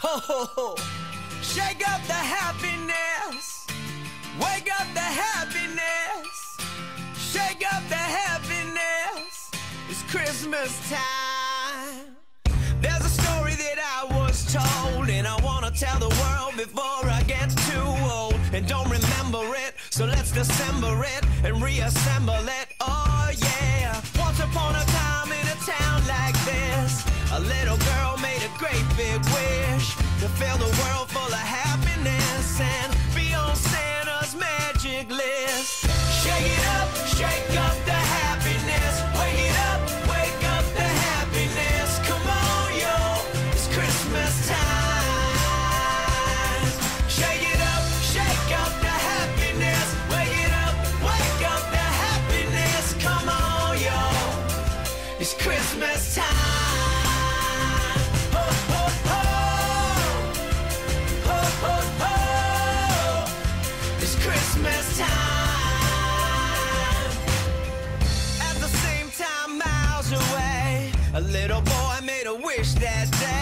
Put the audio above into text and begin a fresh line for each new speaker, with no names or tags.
Ho, ho, ho. Shake up the happiness. Wake up the happiness. Shake up the happiness. It's Christmas time. There's a story that I was told, and I wanna tell the world before I get too old and don't remember it. So let's dissemble it and reassemble it. Oh yeah. Once upon a time in a town like this, a little girl made a great big wish to fill the world full of happiness and be on Santa's magic list. Shake it up, shake up the happiness. Wake it up, wake up the happiness. Come on, yo, it's Christmas time. Shake it up, shake up the happiness. Wake it up, wake up the happiness. Come on, yo, it's Christmas time. Christmas time. At the same time, miles away, a little boy made a wish that day.